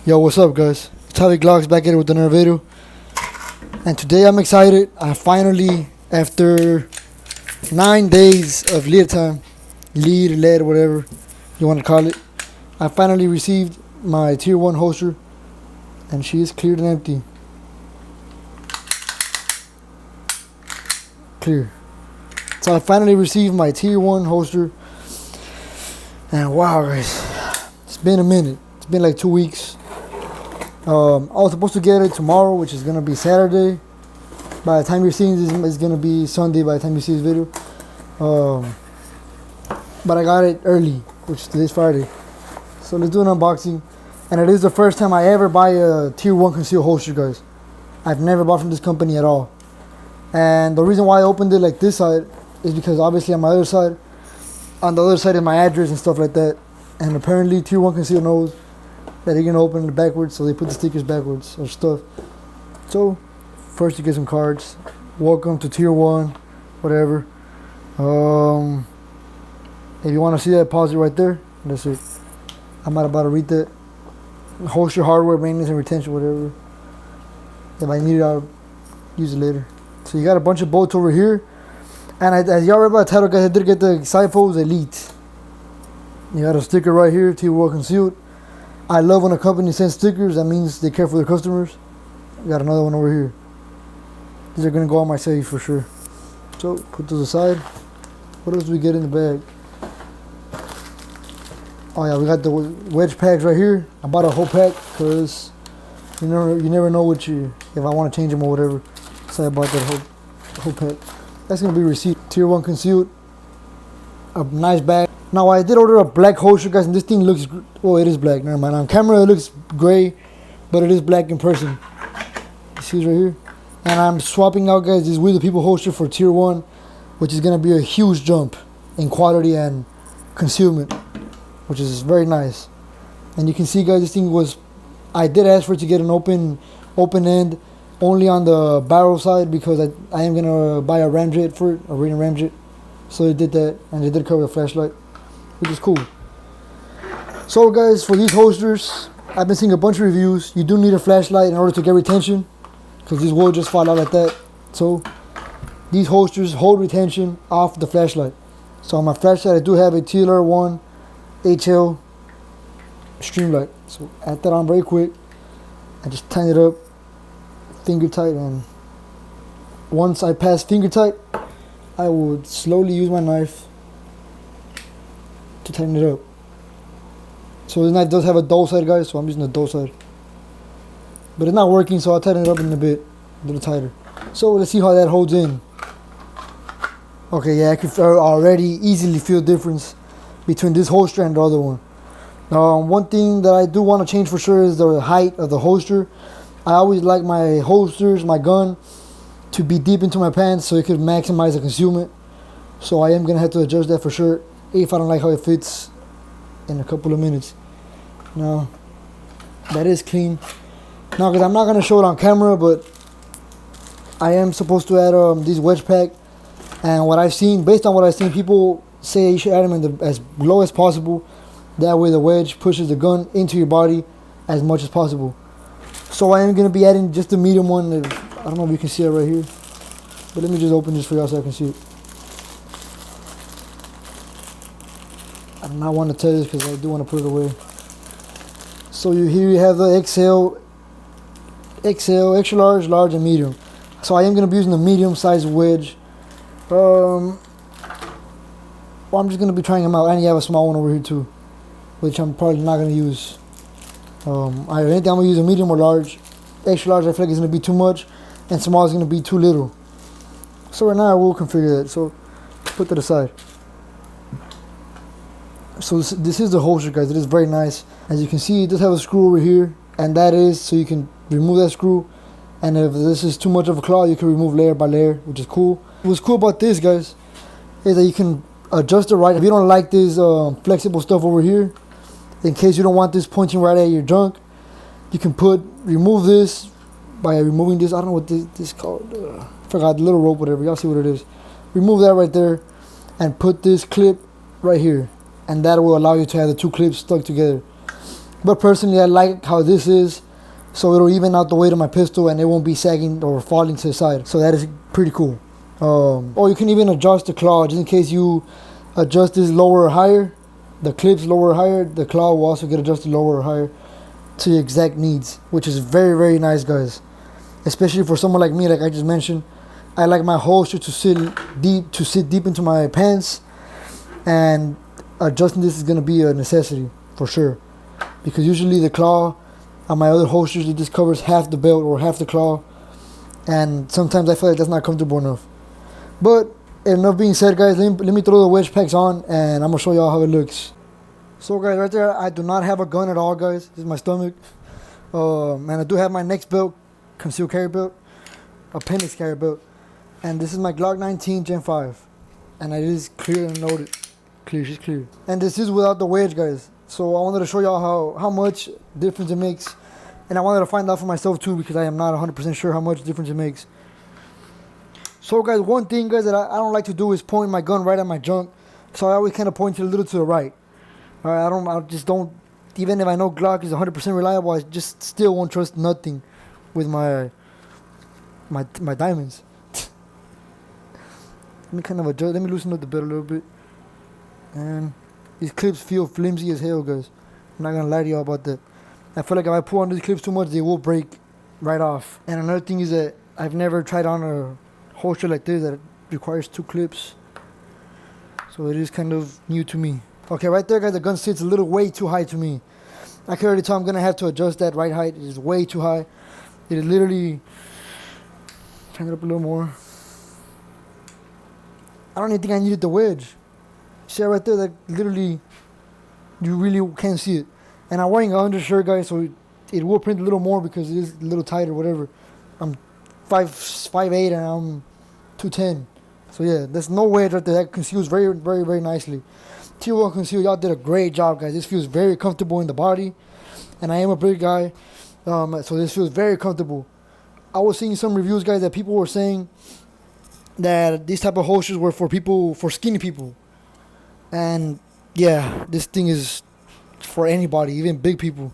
Yo, what's up, guys? It's JaviGlocks back at it with another video. And today I'm excited. I finally, after 9 days of lead time, lead, whatever you want to call it, I finally received my tier 1 holster, and she is cleared and empty. Clear. So I finally received my tier 1 holster, and wow, guys, it's been a minute. It's been like 2 weeks. I was supposed to get it tomorrow, which is gonna be Saturday. By the time you're seeing this, it's gonna be Sunday. By the time you see this video, but I got it early, which is today's Friday. So let's do an unboxing. And it is the first time I ever buy a tier 1 concealed holster, guys. I've never bought from this company at all. And the reason why I opened it like this side is because obviously on the other side is my address and stuff like that. And apparently tier 1 concealed knows that you're gonna open it backwards, so they put the stickers backwards or stuff. So first you get some cards. Welcome to tier 1, whatever. If you want to see that, pause it right there. That's it. I'm not about to read that. Holster hardware, maintenance and retention, whatever. If I need it, I'll use it later. So you got a bunch of bolts over here. And as y'all read by the title, guys, I did get the Xiphos Elite. You got a sticker right here, tier 1 concealed. I love when a company sends stickers. That means they care for their customers. Got another one over here. These are gonna go on my safe for sure. So put those aside. What else do we get in the bag? Oh yeah, we got the wedge packs right here. I bought a whole pack because you never know if I want to change them or whatever. So I bought that whole pack. That's gonna be receipt. Tier 1 concealed. A nice bag. Now I did order a black holster, guys, and this thing looks, well, it is black. Never mind. On camera it looks gray, but it is black in person. You see it right here. And I'm swapping out, guys, this We the People holster for tier 1, which is gonna be a huge jump in quality and concealment, which is very nice. And you can see, guys, this thing was, I did ask for it to get an open end only on the barrel side because I am gonna buy a ramjet for it, a Raiden ramjet. So they did that, and they did cover the flashlight, which is cool. So guys, for these holsters, I've been seeing a bunch of reviews. You do need a flashlight in order to get retention, because these will just fall out like that. So these holsters hold retention off the flashlight. So on my flashlight, I do have a TLR1 HL streamlight. So add that on very quick. I just tighten it up, finger tight, and once I pass finger tight, I would slowly use my knife to tighten it up. So this knife does have a dull side, guys, so I'm using the dull side. But it's not working, so I'll tighten it up in a bit, a little tighter. So let's see how that holds in. Okay, yeah, I can already easily feel the difference between this holster and the other one. One thing that I do want to change for sure is the height of the holster. I always like my holsters, my gun, to be deep into my pants so it could maximize the concealment. So I am going to have to adjust that for sure if I don't like how it fits in a couple of minutes. Now, that is clean. Now, because I'm not going to show it on camera, but I am supposed to add these wedge pack. And what I've seen, based on what I've seen, people say you should add them in as low as possible. That way the wedge pushes the gun into your body as much as possible. So I am going to be adding just the medium one. I don't know if you can see it right here, but let me just open this for y'all so I can see it. I do not want to tell this because I do want to put it away. So here you have the XL, extra large, large, and medium. So I am going to be using the medium size wedge. Well, I'm just going to be trying them out. And you have a small one over here too, which I'm probably not going to use. I think I'm going to use a medium or large. Extra large I feel like is going to be too much, and small is going to be too little. So right now I will configure that. So put that aside. So this is the holster, guys. It is very nice. As you can see, it does have a screw over here, and that is so you can remove that screw. And if this is too much of a claw, you can remove layer by layer, which is cool. What's cool about this, guys, is that you can adjust it right. If you don't like this flexible stuff over here, in case you don't want this pointing right at your junk, you can remove this by removing this. I don't know what this is called. Forgot, the little rope, whatever. Y'all see what it is. Remove that right there and put this clip right here, and that will allow you to have the two clips stuck together. But personally, I like how this is, so it'll even out the weight of my pistol and it won't be sagging or falling to the side. So that is pretty cool. Or you can even adjust the claw, just in case you adjust this lower or higher, the clips lower or higher, the claw will also get adjusted lower or higher to your exact needs, which is very, very nice, guys. Especially for someone like me, like I just mentioned, I like my holster to sit deep into my pants, and adjusting this is gonna be a necessity for sure. Because usually the claw on my other holsters, it just covers half the belt or half the claw, and sometimes I feel like that's not comfortable enough. But enough being said, guys, let me throw the wedge packs on and I'm gonna show y'all how it looks. So guys, right there, I do not have a gun at all, guys. This is my stomach. And I do have my next belt, concealed carry belt, appendix carry belt, and this is my Glock 19 Gen 5, and it is clear and loaded. Clear, she's clear. And this is without the wedge, guys. So I wanted to show y'all how much difference it makes, and I wanted to find out for myself too, because I am not 100% sure how much difference it makes. So guys, one thing, guys, that I don't like to do is point my gun right at my junk, so I always kind of point it a little to the right. Alright, I just don't, even if I know Glock is 100% reliable, I just still won't trust nothing with my diamonds. Let me kind of adjust, let me loosen up the belt a little bit. And these clips feel flimsy as hell, guys. I'm not gonna lie to y'all about that. I feel like if I pull on these clips too much, they will break right off. And another thing is that I've never tried on a holster like this that requires 2 clips. So it is kind of new to me. Okay, right there, guys, the gun sits a little way too high to me. I can already tell I'm gonna have to adjust that right height. It is way too high. It is literally, turn it up a little more. I don't even think I needed the wedge. See right there, that literally, you really can't see it. And I'm wearing an undershirt, guys, so it will print a little more because it is a little tight or whatever. I'm 5'8" and I'm 210. So yeah, there's no wedge right there. That conceals very, very, very nicely. T1 Conceal, y'all did a great job, guys. This feels very comfortable in the body, and I am a big guy, so this feels very comfortable. I was seeing some reviews, guys, that people were saying that these type of holsters were for skinny people, and yeah, this thing is for anybody, even big people.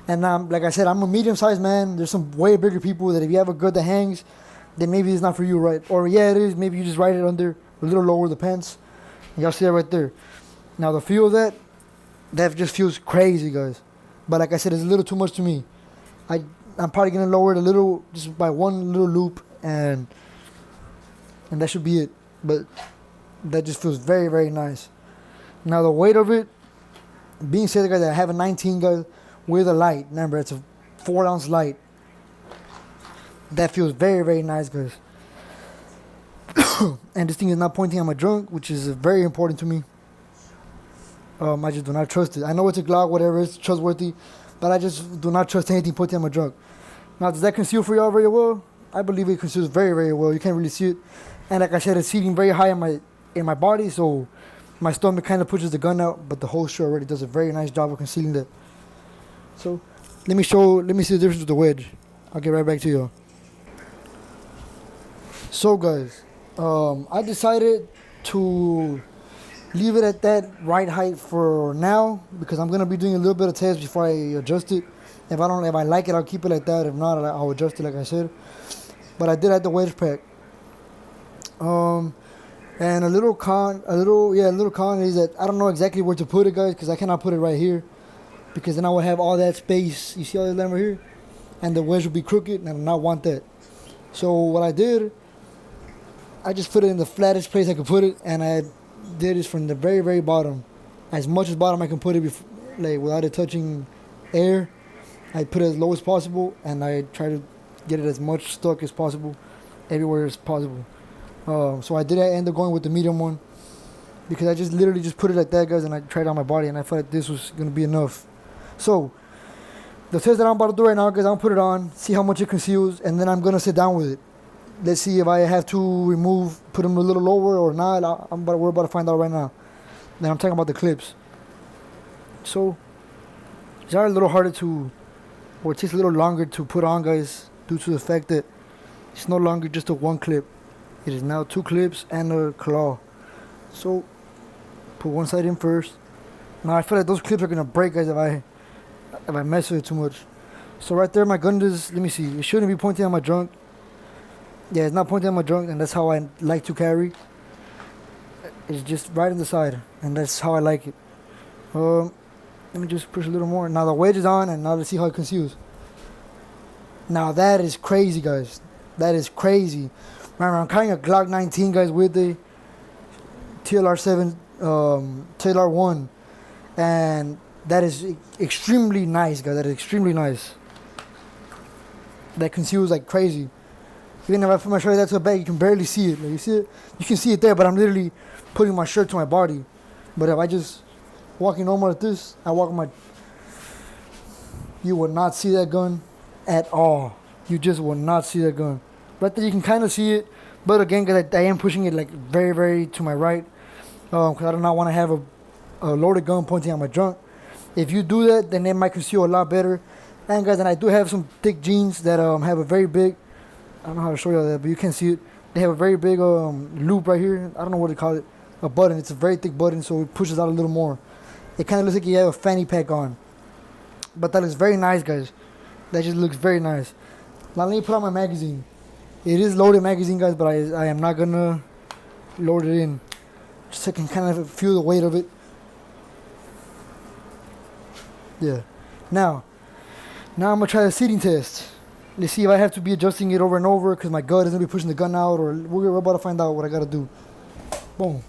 And like I said, I'm a medium-sized man. There's some way bigger people that if you have a gun that hangs, then maybe it's not for you, right? Or yeah, it is. Maybe you just ride it under a little lower the pants. Y'all see that right there. Now the feel of that just feels crazy, guys. But like I said, it's a little too much to me. I'm probably gonna lower it a little, just by one little loop, and that should be it. But that just feels very, very nice. Now the weight of it, being said, guys, I have a 19, guys, with a light. Remember, it's a 4-ounce light. That feels very, very nice, guys. And this thing is not pointing at my junk, which is very important to me. I just do not trust it. I know it's a Glock, whatever, it's trustworthy, but I just do not trust anything pointing at my junk. Now, does that conceal for y'all very well? I believe it conceals very, very well. You can't really see it. And like I said, it's sitting very high in my body, so my stomach kind of pushes the gun out, but the holster already does a very nice job of concealing that. So let me see the difference with the wedge. I'll get right back to y'all. So guys, I decided to leave it at that right height for now, because I'm gonna be doing a little bit of test before I adjust it. If I like it, I'll keep it like that. If not, I'll adjust it like I said. But I did add the wedge pack. And a little con is that I don't know exactly where to put it, guys, because I cannot put it right here, because then I would have all that space. You see all that line right here, and the wedge will be crooked, and I do not want that. So what I did, I just put it in the flattest place I could put it, and I did this from the very, very bottom, as much as bottom I can put it, like without it touching air. I put it as low as possible, and I try to get it as much stuck as possible, everywhere as possible. So I did end up going with the medium one, because I just literally just put it like that, guys, and I tried it on my body, and I felt like this was gonna be enough. So the test that I'm about to do right now, guys, I'm gonna put it on, see how much it conceals, and then I'm gonna sit down with it. Let's see if I have to put them a little lower or not. We're about to find out right now. Then I'm talking about the clips. So it's a little harder or it takes a little longer to put on, guys, due to the fact that it's no longer just a one clip. It is now 2 clips and a claw. So put one side in first. Now I feel like those clips are gonna break, guys, if I mess with it too much. So right there, my gun is, let me see, it shouldn't be pointing at my junk. Yeah, it's not pointing at my junk, and that's how I like to carry. It's just right in the side, and that's how I like it. Let me just push a little more. Now the wedge is on, and now let's see how it conceals. Now that is crazy, guys. That is crazy. Remember, I'm carrying a Glock 19, guys, with the TLR7, TLR1, and that is extremely nice, guys. That is extremely nice. That conceals like crazy. Even if I put my shirt that to the back, you can barely see it. Like, you see it? You can see it there, but I'm literally putting my shirt to my body. But if I just walking normal like this, I walk my... You will not see that gun at all. You just will not see that gun. Right there, you can kind of see it. But again, because I am pushing it like very, very to my right. Because I do not want to have a loaded gun pointing at my junk. If you do that, then it might conceal a lot better. And guys, and I do have some thick jeans that have a very big... I don't know how to show you that, but you can see it. They have a very big loop right here. I don't know what to call it. A button. It's a very thick button, so it pushes out a little more. It kind of looks like you have a fanny pack on. But that looks very nice, guys. That just looks very nice. Now let me put on my magazine. It is loaded magazine, guys, but I am not going to load it in. Just so I can kind of feel the weight of it. Yeah. Now I'm going to try the seating test. Let's see if I have to be adjusting it over and over because my gun is going to be pushing the gun out, or we're about to find out what I got to do. Boom.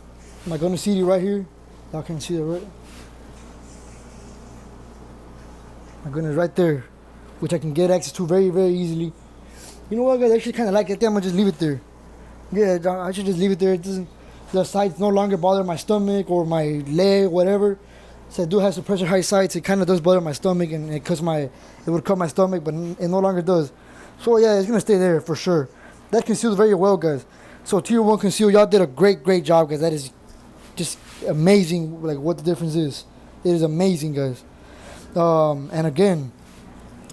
My gun is seated right here. Y'all can see that, right? My gun is right there, which I can get access to very, very easily. You know what, guys? I actually kind of like it. I think I'm going to just leave it there. Yeah, I should just leave it there. It doesn't, the sights no longer bother my stomach or my leg, whatever. So I do have some pressure high sights. It kind of does bother my stomach, and it would cut my stomach, but it no longer does. So yeah, it's gonna stay there for sure. That conceals very well, guys. So Tier 1 conceal, y'all did a great job, guys. That is just amazing. Like what the difference is. It is amazing, guys. And again,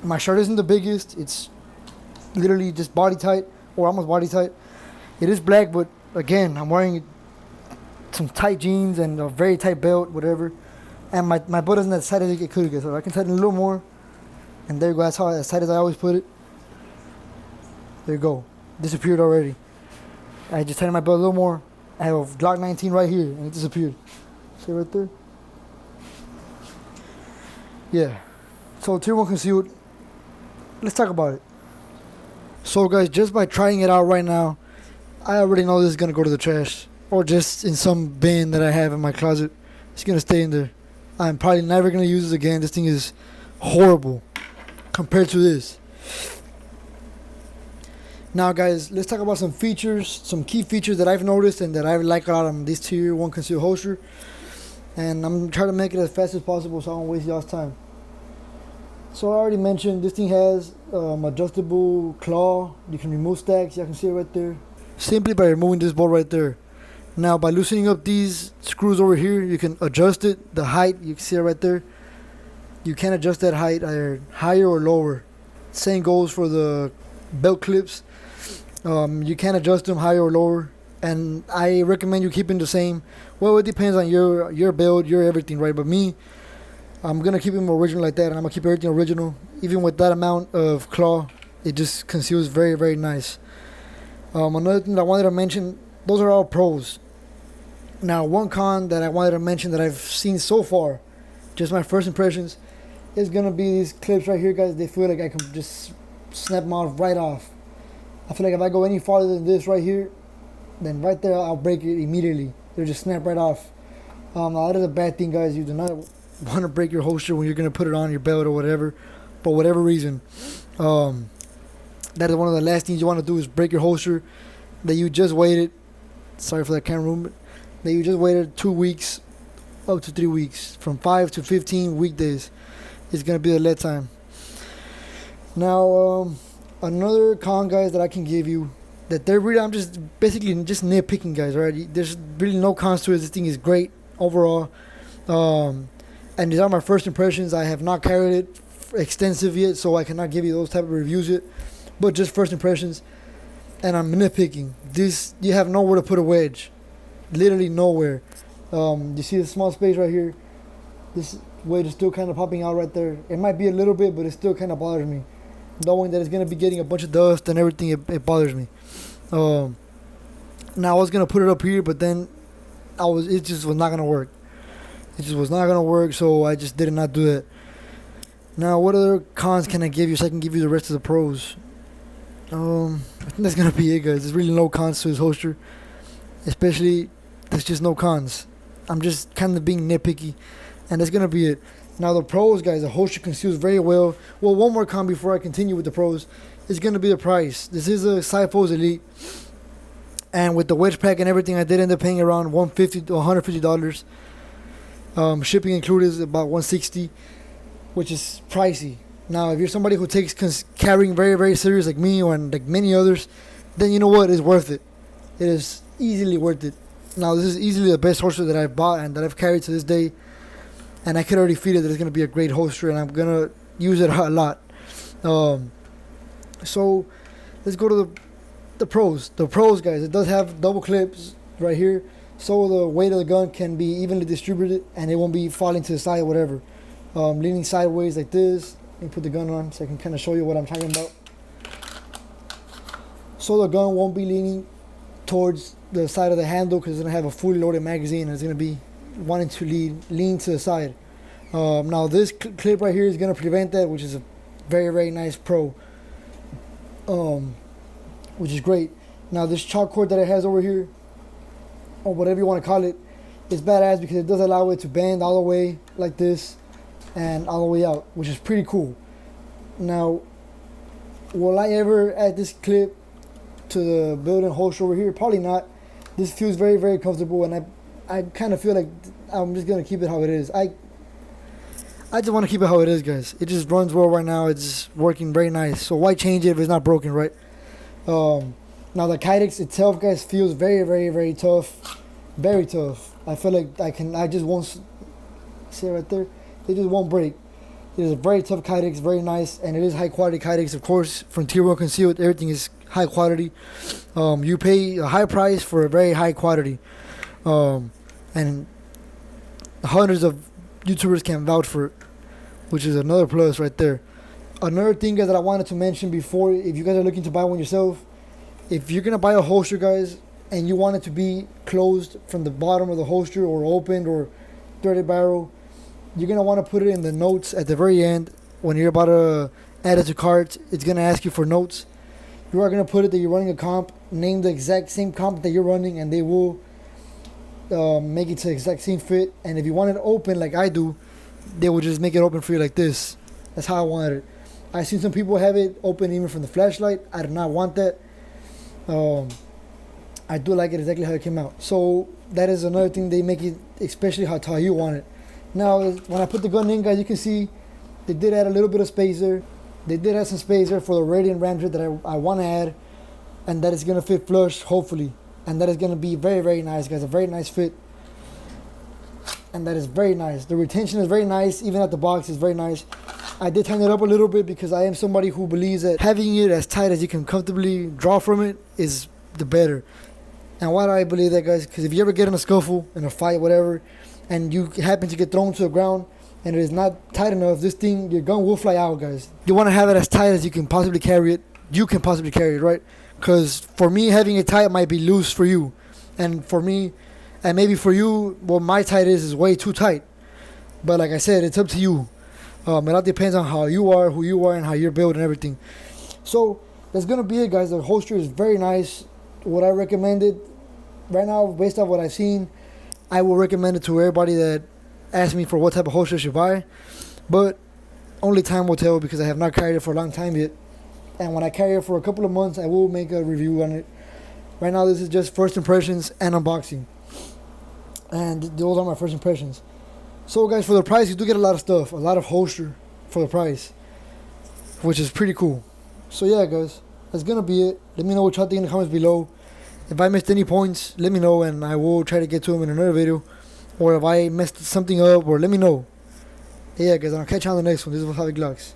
my shirt isn't the biggest. It's literally just body tight, or almost body tight. It is black, but again, I'm wearing some tight jeans and a very tight belt, whatever. And my butt isn't as tight as it could get, so I can tighten it a little more. And there you go, that's how as tight as I always put it. There you go. Disappeared already. I just tightened my belt a little more. I have a Glock 19 right here, and it disappeared. See right there? Yeah. So Tier 1 concealed. Let's talk about it. So guys, just by trying it out right now, I already know this is gonna go to the trash, or just in some bin that I have in my closet. It's gonna stay in there. I'm probably never gonna use this again. This thing is horrible compared to this. Now guys, let's talk about some features, some key features that I've noticed and that I like a lot on this Tier 1 concealed holster. And I'm trying to make it as fast as possible so I don't waste y'all's time. So I already mentioned this thing has adjustable claw. You can remove stacks. Y'all can see it right there. Simply by removing this bolt right there. Now by loosening up these screws over here, you can adjust it, the height. You can see it right there. You can adjust that height either higher or lower. Same goes for the belt clips. You can adjust them higher or lower, and I recommend you keeping the same. Well, it depends on your build, your everything, right? But me, I'm gonna keep them original like that, and I'm gonna keep everything original. Even with that amount of claw, it just conceals very, very nice. Another thing that I wanted to mention, those are all pros. Now, one con that I wanted to mention that I've seen so far, just my first impressions, is gonna be these clips right here, guys. They feel like I can just snap them off right off. I feel like if I go any farther than this right here, then right there I'll break it immediately. They'll just snap right off. Now that is a bad thing, guys. You do not want to break your holster when you're gonna put it on your belt or whatever, for whatever reason. That is one of the last things you want to do, is break your holster that you just waited. Sorry for that camera movement. That you just waited 2 weeks, up to 3 weeks, from 5 to 15 weekdays. It's gonna be the lead time. Now, another con, guys, that I can give you, that they're really, I'm just basically just nitpicking, guys, right? There's really no cons to it. This thing is great overall. And these are my first impressions. I have not carried it extensive yet, so I cannot give you those type of reviews yet. But just first impressions. And I'm nitpicking. This, you have nowhere to put a wedge. Literally nowhere. You see the small space right here? This wedge is still kind of popping out right there. It might be a little bit, but it still kind of bothers me. Knowing that it's going to be getting a bunch of dust and everything, it bothers me. Now I was going to put it up here, but then it just was not going to work. It just was not going to work, so I just did not do that. Now, what other cons can I give you so I can give you the rest of the pros? I think that's going to be it, guys. There's really no cons to this holster. Especially, there's just no cons. I'm just kind of being nitpicky, and that's going to be it. Now, the pros, guys, the holster conceals very well. Well, one more con before I continue with the pros. It's going to be the price. This is a Xiphos Elite. And with the wedge pack and everything, I did end up paying around $150 to $150. Shipping included is about $160, which is pricey. Now, if you're somebody who takes carrying very, very serious like me or like many others, then you know what? It's worth it. It is easily worth it. Now, this is easily the best holster that I've bought and that I've carried to this day. And I can already feel it that it's going to be a great holster, and I'm going to use it a lot. So, let's go to the pros. The pros, guys, it does have double clips right here, so the weight of the gun can be evenly distributed and it won't be falling to the side or whatever. Leaning sideways like this. Let me put the gun on so I can kind of show you what I'm talking about. So the gun won't be leaning towards the side of the handle because it's going to have a fully loaded magazine and it's going to be wanting to lean to the side. Now this clip right here is going to prevent that, which is a very, very nice pro. Which is great. Now this chalk cord that it has over here, or whatever you want to call it, is badass because it does allow it to bend all the way like this and all the way out, which is pretty cool. Now, will I ever add this clip to the built-in holster over here? Probably not. This feels very, very comfortable, and I kind of feel like I'm just gonna keep it how it is. I just want to keep it how it is, guys. It just runs well right now. It's working very nice. So why change it if it's not broken, right? Now the Kydex itself, guys, feels very, very, very tough. Very tough. I feel like I just won't see it right there. It just won't break. It is a very tough Kydex, very nice, and it is high quality Kydex, of course. From Tier 1 concealed, everything is high quality. You pay a high price for a very high quality, and hundreds of YouTubers can vouch for it, which is another plus right there. Another thing, guys, that I wanted to mention before, if you guys are looking to buy one yourself, if you're gonna buy a holster, guys, and you want it to be closed from the bottom of the holster or opened or threaded barrel, you're gonna want to put it in the notes at the very end. When you're about to add it to carts, it's gonna ask you for notes. You are gonna put it that you're running a comp, name the exact same comp that you're running, and they will make it to the exact same fit. And if you want it open like I do, they will just make it open for you like this. That's how I wanted it. I've seen some people have it open even from the flashlight. I do not want that. I do like it exactly how it came out. So that is another thing, they make it especially how you want it. Now, when I put the gun in, guys, you can see they did add a little bit of space there. They did add some space there for the radiant ramjet that I want to add, and that is going to fit flush, hopefully. And that is going to be very, very nice, guys. A very nice fit. And that is very nice. The retention is very nice. Even at the box is very nice. I did tighten it up a little bit because I am somebody who believes that having it as tight as you can comfortably draw from it is the better. And why do I believe that, guys? Because if you ever get in a scuffle, in a fight, whatever, and you happen to get thrown to the ground and it is not tight enough, this thing, your gun will fly out, guys. You want to have it as tight as you can possibly carry it. You can possibly carry it, right? Because for me, having it tight might be loose for you. And for me, and maybe for you, what my tight is way too tight. But like I said, it's up to you. It all depends on how you are, who you are, and how you're built and everything. So that's going to be it, guys. The holster is very nice. Would I recommend it? Right now, based on what I've seen, I will recommend it to everybody that asks me for what type of holster I should buy. But only time will tell because I have not carried it for a long time yet. And when I carry it for a couple of months, I will make a review on it. Right now, this is just first impressions and unboxing. And those are my first impressions. So, guys, for the price, you do get a lot of stuff. A lot of holster for the price, which is pretty cool. So, yeah, guys, that's going to be it. Let me know what y'all think in the comments below. If I missed any points, let me know, and I will try to get to them in another video. Or if I messed something up, or let me know. Yeah, guys, I'll catch you on the next one. This is JaviGlocks.